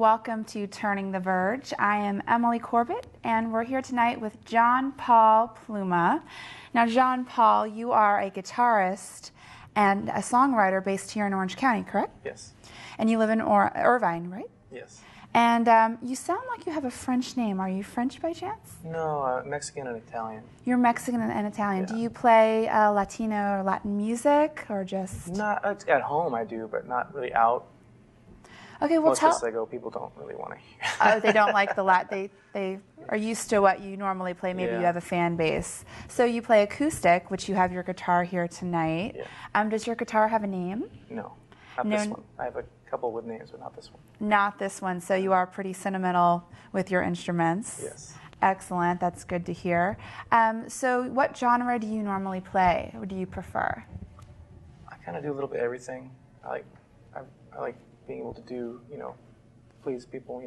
welcome to Turning the Verge. I am Emily Corbitt, and we're here tonight with John Paul Pluma. Now, John Paul, you are a guitarist and a songwriter based here in Orange County, correct? Yes. And you live in Irvine, right? Yes. And you sound like you have a French name. Are you French by chance? No, Mexican and Italian. You're Mexican and Italian. Yeah. Do you play Latino or Latin music, or just? Not at home I do, but not really out. Okay, well, Most places I go, people don't really want to hear. Oh, they don't like the They are used to what you normally play. Maybe Yeah. you have a fan base. So you play acoustic, which you have your guitar here tonight. Yeah. Does your guitar have a name? No, not this one. I have a couple with names, but not this one. Not this one. So you are pretty sentimental with your instruments. Yes. Excellent. That's good to hear. So what genre do you normally play, or do you prefer? I kind of do a little bit of everything. I like being able to do, please people,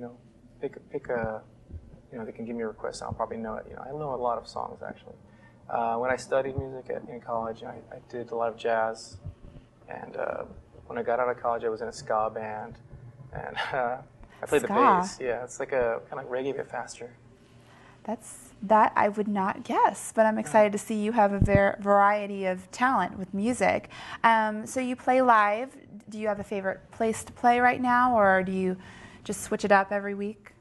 pick a, they can give me a request and I'll probably know it. I know a lot of songs actually. When I studied music in college, I did a lot of jazz, and when I got out of college, I was in a ska band, and I played the bass. Yeah, it's like a kind of reggae, but faster. That I would not guess, but I'm excited to see you have a variety of talent with music. So you play live. Do you have a favorite place to play right now, or do you just switch it up every week?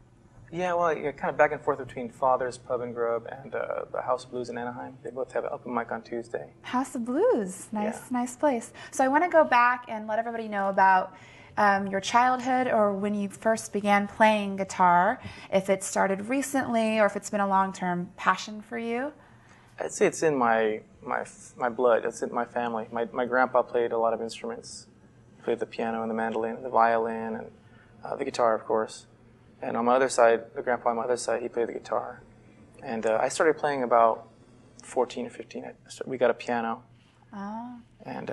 Yeah, well, kind of back and forth between Father's Pub and Grub and the House of Blues in Anaheim. They both have an open mic on Tuesday. House of Blues, nice place. So I want to go back and let everybody know about your childhood, or when you first began playing guitar, if it started recently or if it's been a long-term passion for you. I'd say it's in my blood. It's in my family. My grandpa played a lot of instruments. He played the piano and the mandolin and the violin and the guitar, of course. And on my other side, the grandpa on my other side, he played the guitar. And I started playing about 14 or 15. We got a piano. Oh. And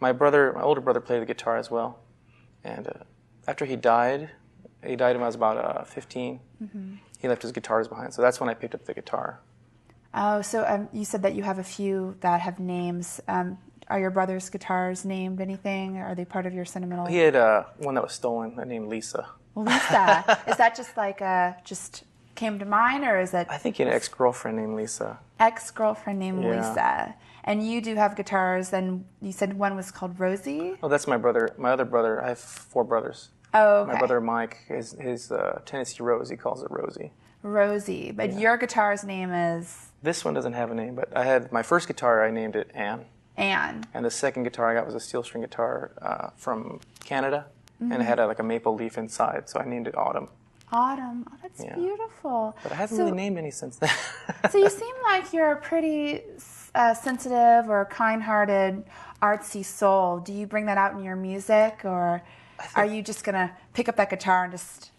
my older brother played the guitar as well. And after he died when I was about 15. Mm-hmm. He left his guitars behind. So that's when I picked up the guitar. Oh, so you said that you have a few that have names. Are your brother's guitars named anything? Are they part of your sentimental? He had one that was stolen named Lisa. Lisa. Is that just like just came to mind, or is it? I think he had an ex-girlfriend named Lisa. Ex-girlfriend named Lisa. And you do have guitars, and you said one was called Rosie? Oh, that's my brother. My other brother. I have 4 brothers. Oh, okay. My brother Mike, his Tennessee Rose, he calls it Rosie. Rosie. But your guitar's name is? This one doesn't have a name, but I had my first guitar, I named it Anne. Anne. And the second guitar I got was a steel string guitar from Canada, and it had like a maple leaf inside, so I named it Autumn. Autumn. Oh, that's beautiful. But I haven't really named any since then. So you seem like you're a pretty sensitive or kind-hearted, artsy soul. Do you bring that out in your music, or are you just going to pick up that guitar and just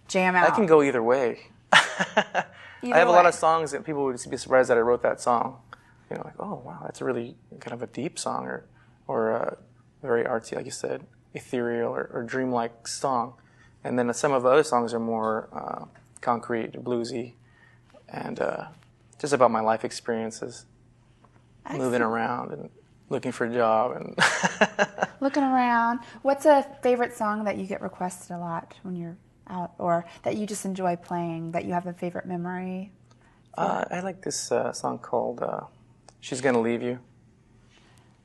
jam out? I can go either way. I have a lot of songs that people would be surprised that I wrote that song. Like, oh, wow, that's a really kind of a deep song, or very artsy, like you said, ethereal or dreamlike song. And then some of the other songs are more concrete, bluesy, and just about my life experiences. Moving around and looking for a job and looking around. What's a favorite song that you get requested a lot when you're out, or that you just enjoy playing, that you have a favorite memory? I like this song called "She's Gonna Leave You."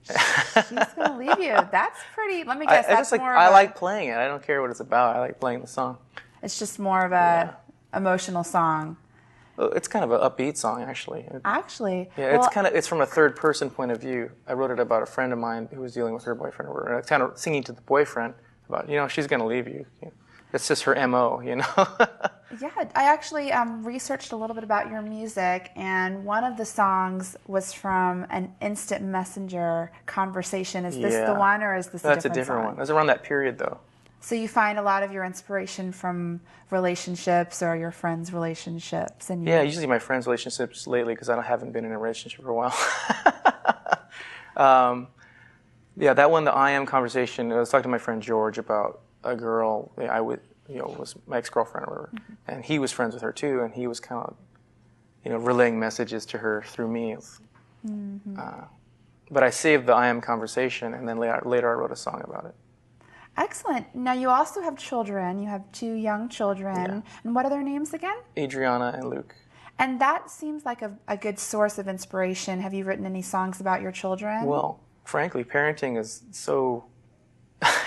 She's Gonna Leave You. That's pretty. Let me guess. I like playing it. I don't care what it's about. I like playing the song. It's just more of a emotional song. It's kind of an upbeat song, actually. Actually, yeah, it's from a third-person point of view. I wrote it about a friend of mine who was dealing with her boyfriend, and I kind of singing to the boyfriend about, she's going to leave you. It's just her MO, Yeah, I actually researched a little bit about your music, and one of the songs was from an instant messenger conversation. Is this the one, or is this a different song? That's a different one. It was around that period, though. So you find a lot of your inspiration from relationships or your friends' relationships? Yeah, usually my friends' relationships lately, because I haven't been in a relationship for a while. Yeah, that one, the I am conversation, I was talking to my friend George about a girl was my ex-girlfriend or whatever, and he was friends with her too, and he was kind of, relaying messages to her through me. But I saved the I am conversation, and then later I wrote a song about it. Excellent. Now you also have children. You have 2 young children. Yeah. And what are their names again? Adriana and Luke. And that seems like a good source of inspiration. Have you written any songs about your children? Well, frankly, parenting is so,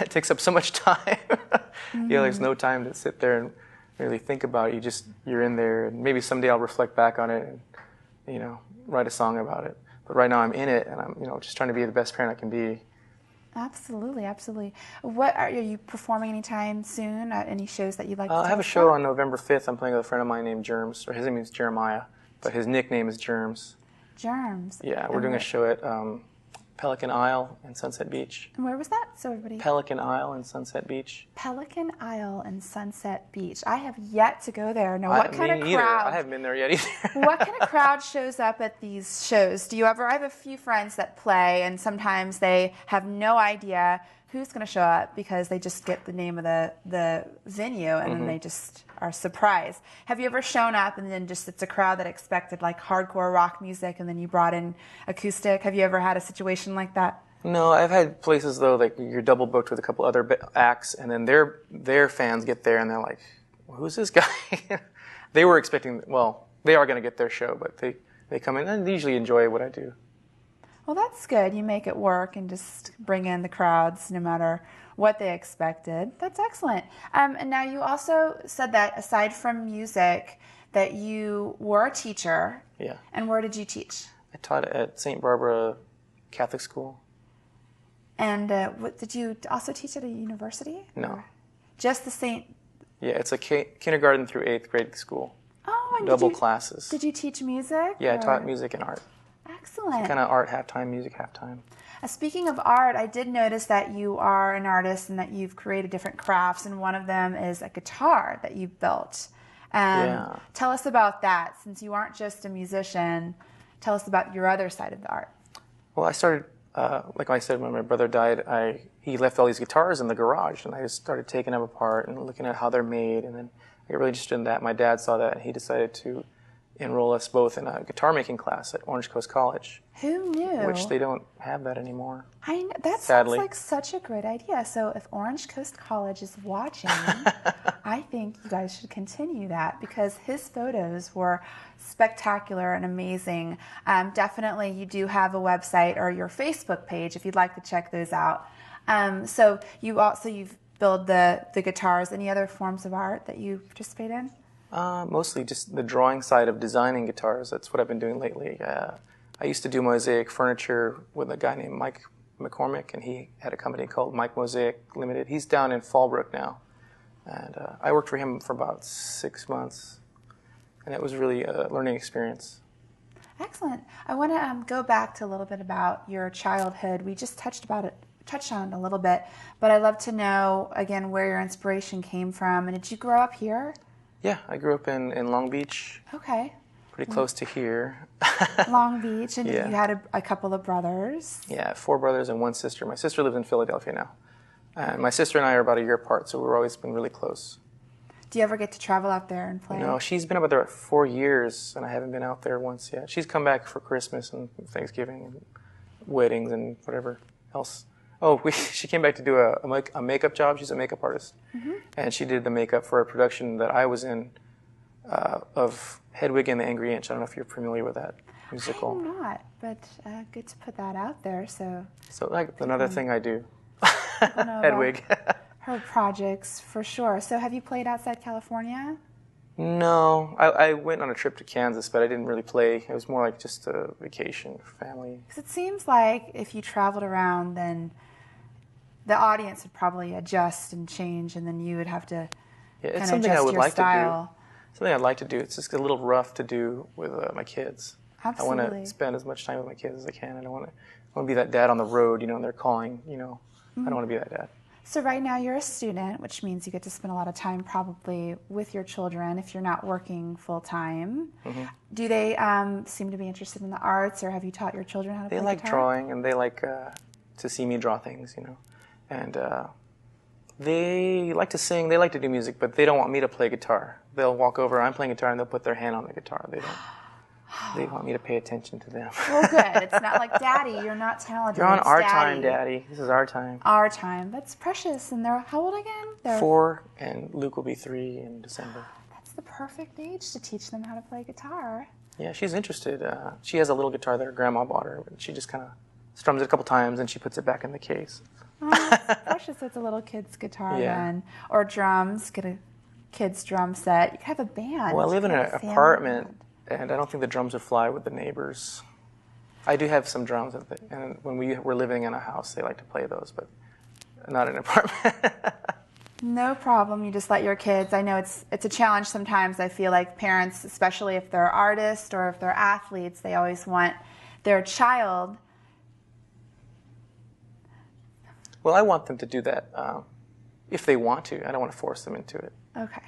it takes up so much time. There's no time to sit there and really think about it. You're in there, and maybe someday I'll reflect back on it and, write a song about it. But right now I'm in it, and I'm, just trying to be the best parent I can be. Absolutely, absolutely. What are you performing anytime soon? Any shows that you'd like to I tell have a us show about? on November 5th. I'm playing with a friend of mine named Germs, or his name is Jeremiah, but his nickname is Germs. Germs. Yeah, we're doing a show at Pelican Isle in Sunset Beach. And where was that? So everybody. Pelican Isle in Sunset Beach. Pelican Isle and Sunset Beach. I have yet to go there. Now, what kind of Me either. crowd? I haven't been there yet either. What kind of crowd shows up at these shows? Do you ever? I have a few friends that play, and sometimes they have no idea who's going to show up because they just get the name of the venue, and then they just are surprised. Have you ever shown up and then just it's a crowd that expected like hardcore rock music, and then you brought in acoustic? Have you ever had a situation like that? No, I've had places though like you're double booked with a couple other acts, and then their fans get there and they're like, well, "Who's this guy?" They were expecting. Well, they are going to get their show, but they come in and they usually enjoy what I do. Well, that's good. You make it work and just bring in the crowds no matter what they expected. That's excellent. And now you also said that aside from music, that you were a teacher. Yeah. And where did you teach? I taught at St. Barbara Catholic School. And did you also teach at a university? No. Or just the St. Yeah, it's a kindergarten through 8th grade school. Oh, and double classes. Did you teach music? Yeah, I taught music and art. Excellent. Kind of art half-time, music half-time. Speaking of art, I did notice that you are an artist and that you've created different crafts, and one of them is a guitar that you built. Yeah. Tell us about that. Since you aren't just a musician, tell us about your other side of the art. Well, I started, like I said, when my brother died, he left all these guitars in the garage, and I just started taking them apart and looking at how they're made, and then I got really interested in that. My dad saw that, and he decided to enroll us both in a guitar making class at Orange Coast College. Who knew? Which they don't have that anymore. I know, that sadly. sounds like such a great idea. So if Orange Coast College is watching, I think you guys should continue that because his photos were spectacular and amazing. Definitely you do have a website or your Facebook page if you'd like to check those out. So you've built the guitars. Any other forms of art that you participate in? Mostly just the drawing side of designing guitars. That's what I've been doing lately. I used to do mosaic furniture with a guy named Mike McCormick, and he had a company called Mike Mosaic Limited. He's down in Fallbrook now. And I worked for him for about 6 months, and it was really a learning experience. Excellent. I want to go back to a little bit about your childhood. We just touched on it a little bit, but I'd love to know, again, where your inspiration came from. And did you grow up here? Yeah, I grew up in Long Beach. Okay. Pretty close to here. Long Beach, and Yeah. you had a couple of brothers. Yeah, 4 brothers and 1 sister. My sister lives in Philadelphia now. And my sister and I are about a year apart, so we've always been really close. Do you ever get to travel out there and play? No, she's been up there 4 years, and I haven't been out there once yet. She's come back for Christmas and Thanksgiving and weddings and whatever else. Oh, she came back to do a makeup job. She's a makeup artist. Mm-hmm. And she did the makeup for a production that I was in of Hedwig and the Angry Inch. I don't know if you're familiar with that musical. I'm not, but good to put that out there. So like another thing I do. know Hedwig. her projects for sure. So have you played outside California? No, I went on a trip to Kansas, but I didn't really play. It was more like just a vacation for family. Because it seems like if you traveled around, then the audience would probably adjust and change, and then you would have to it's something I would like style. to do. Something I'd like to do. It's just a little rough to do with my kids. Absolutely. I want to spend as much time with my kids as I can. I don't want to be that dad on the road, and they're calling, I don't want to be that dad. So right now you're a student, which means you get to spend a lot of time probably with your children if you're not working full time. Mm-hmm. Do they seem to be interested in the arts, or have you taught your children how to play guitar? They like drawing, and they like to see me draw things, And they like to sing, they like to do music, but they don't want me to play guitar. They'll walk over, I'm playing guitar, and they'll put their hand on the guitar. They don't. They want me to pay attention to them. Well, good. It's not like, Daddy, you're not talented. You're on It's our Daddy. time, Daddy. This is our time. Our time. That's precious. And they're how old again? They're 4, and Luke will be 3 in December. That's the perfect age to teach them how to play guitar. Yeah, she's interested. She has a little guitar that her grandma bought her. But she just kind of strums it a couple times, and she puts it back in the case. Oh, that's precious. It's a little kid's guitar then. Or drums. Get a kid's drum set. You could have a band. Well, I live in an a family apartment, band. and I don't think the drums would fly with the neighbors. I do have some drums, and when we were living in a house, they like to play those, but not in an apartment. No problem. You just let your kids. I know it's a challenge sometimes. I feel like parents, especially if they're artists or if they're athletes, they always want their child. Well, I want them to do that if they want to. I don't want to force them into it. Okay.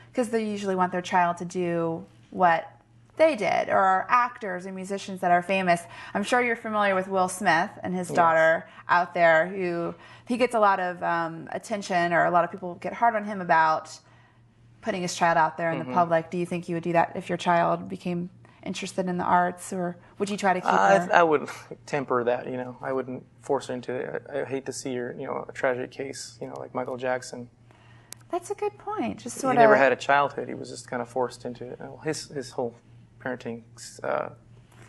Because they usually want their child to do what they did, or actors or musicians that are famous. I'm sure you're familiar with Will Smith and his daughter out there, who he gets a lot of attention, or a lot of people get hard on him about putting his child out there in the public. Do you think you would do that if your child became interested in the arts, or would you try to keep her? I would temper that, I wouldn't force her into it. I hate to see her, a tragic case, like Michael Jackson. That's a good point. Just sort He never had a childhood. He was just kind of forced into it. Well, his whole parenting,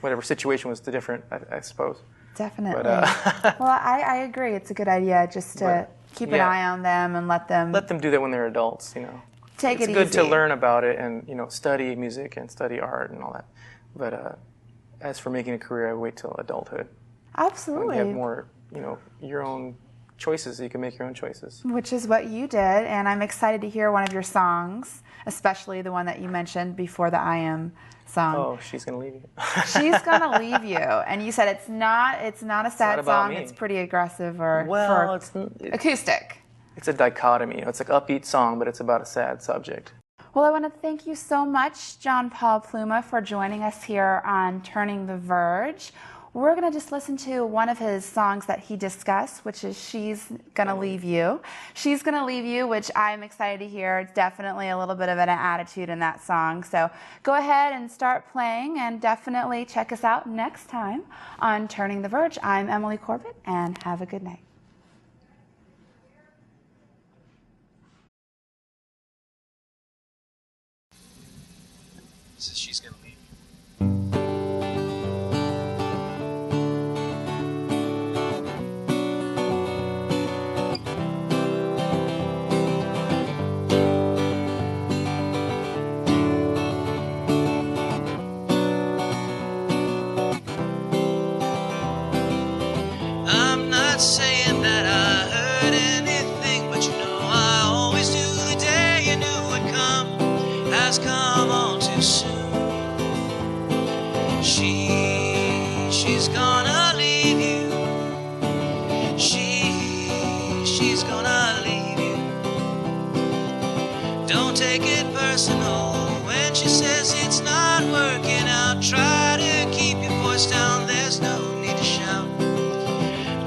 whatever situation was different, I suppose. Definitely. But, well, I agree. It's a good idea just to keep an eye on them and let them do that when they're adults. Take it easy. It's good to learn about it and study music and study art and all that. But as for making a career, I wait till adulthood. Absolutely. When you have more, your own choices. You can make your own choices. Which is what you did, and I'm excited to hear one of your songs, especially the one that you mentioned before the I Am song. Oh, She's Gonna Leave You. She's Gonna Leave You. And you said it's not a sad song, it's pretty aggressive it's acoustic. It's a dichotomy. It's like an upbeat song, but it's about a sad subject. Well, I want to thank you so much, John Paul Pluma, for joining us here on Turning the Verge. We're going to just listen to one of his songs that he discussed, which is She's Gonna Leave You. She's Gonna Leave You, which I'm excited to hear. It's definitely a little bit of an attitude in that song. So go ahead and start playing, and definitely check us out next time on Turning the Verge. I'm Emily Corbitt, and have a good night. Says she's gonna leave you. I'm not saying that I heard anything, but I always knew the day you knew would come has come all too soon. She's gonna leave you. She's gonna leave you. Don't take it personal when she says it's not working out. Try to keep your voice down, there's no need to shout.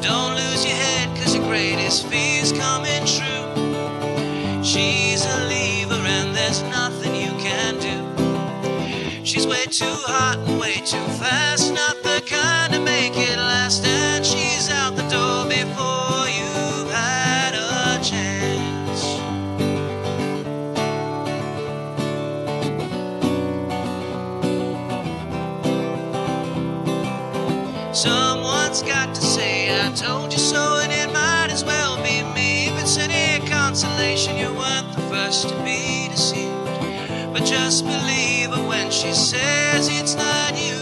Don't lose your head, cause your greatest fear's coming true. She's a leaver and there's nothing you can do. She's way too hot and way too fast, not the kind to make it last. And she's out the door before you've had a chance. Someone's got to say I told you so, and it might as well be me. If it's any consolation, you weren't the first to be deceived. But just believe her when she says it's not you,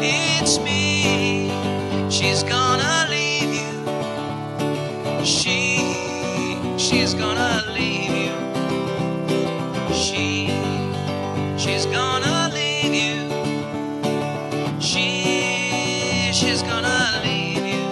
it's me. She's gonna leave you. She's gonna leave you. She's gonna leave you. She's gonna leave you.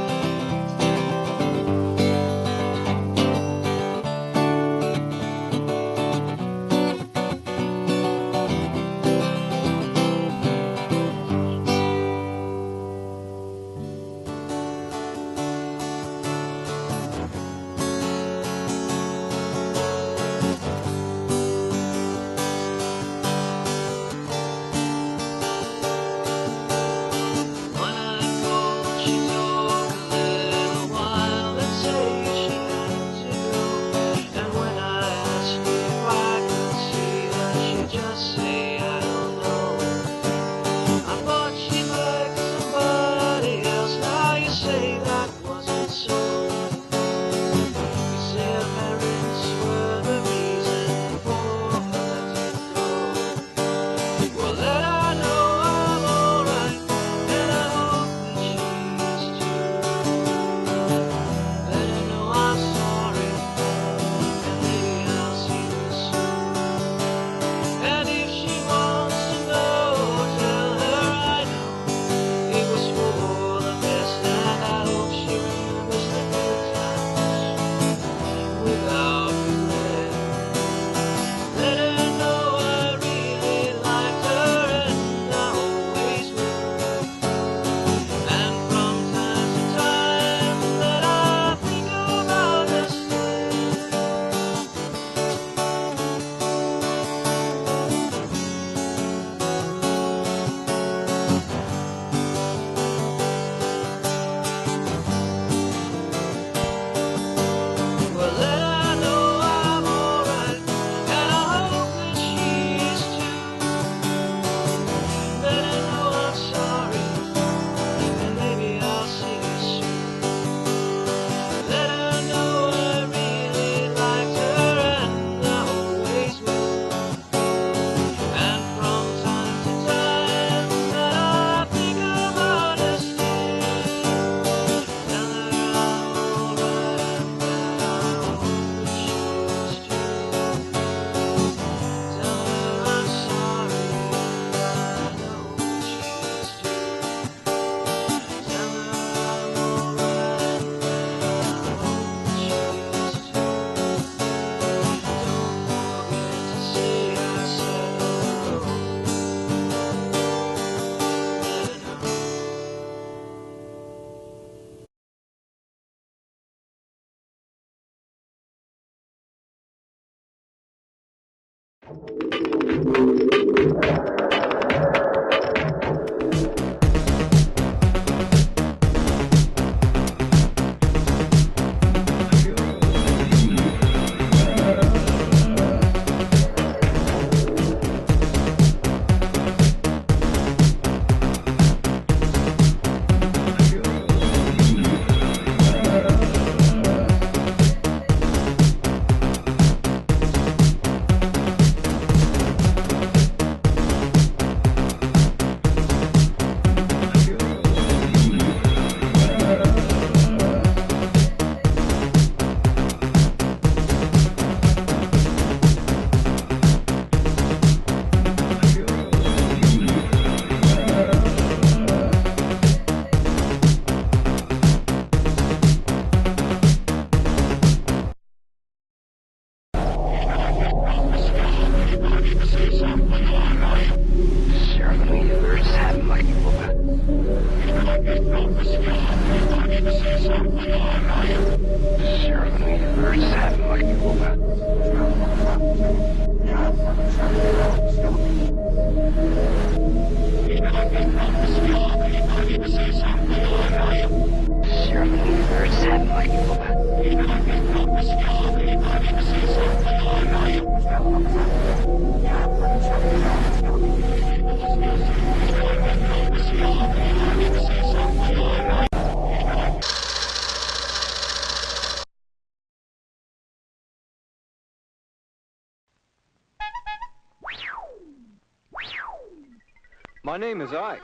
My name is Ike.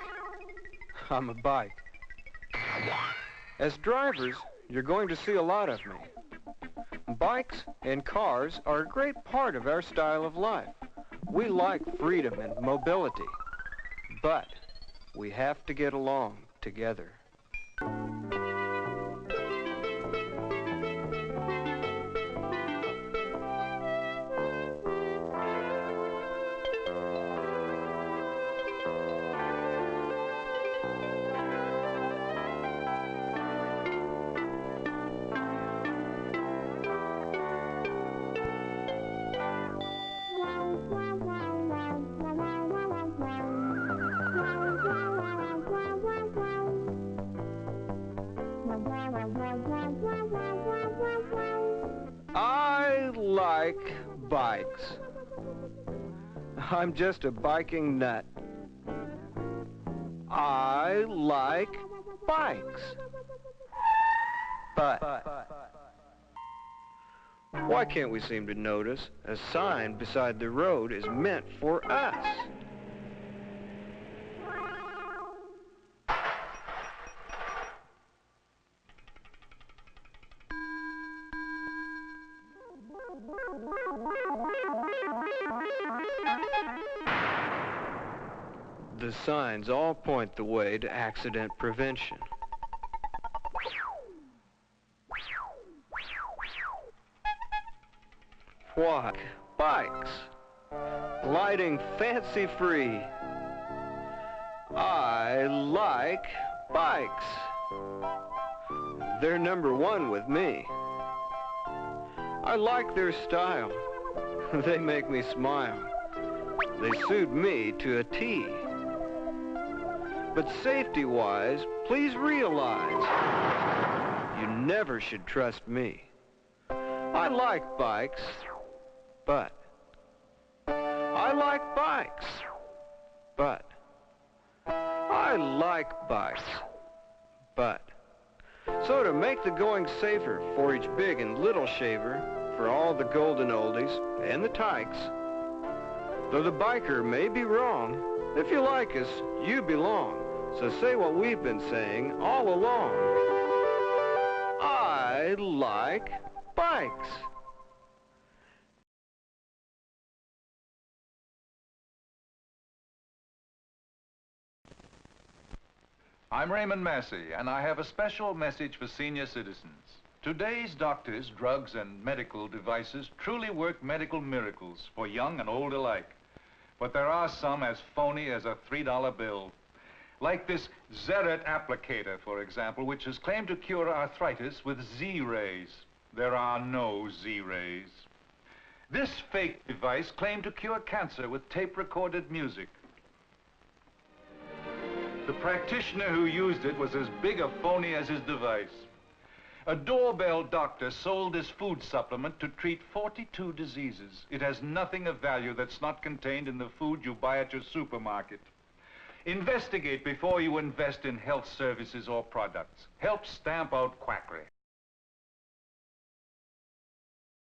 I'm a bike. As drivers, you're going to see a lot of me. Bikes and cars are a great part of our style of life. We like freedom and mobility, but we have to get along together. I like bikes. I'm just a biking nut. I like bikes. But why can't we seem to notice a sign beside the road is meant for us? The signs all point the way to accident prevention. Why? Bikes. Gliding fancy-free. I like bikes. They're number one with me. I like their style. They make me smile. They suit me to a T. But safety-wise, please realize, you never should trust me. I like bikes, but I like bikes, but I like bikes, but so to make the going safer for each big and little shaver, for all the golden oldies and the tykes, though the biker may be wrong, if you like us, you belong. So say what we've been saying all along. I like bikes. I'm Raymond Massey, and I have a special message for senior citizens. Today's doctors, drugs, and medical devices truly work medical miracles for young and old alike. But there are some as phony as a $3 bill. Like this Zeret applicator, for example, which is claimed to cure arthritis with Z-rays. There are no Z-rays. This fake device claimed to cure cancer with tape-recorded music. The practitioner who used it was as big a phony as his device. A doorbell doctor sold this food supplement to treat 42 diseases. It has nothing of value that's not contained in the food you buy at your supermarket. Investigate before you invest in health services or products. Help stamp out quackery.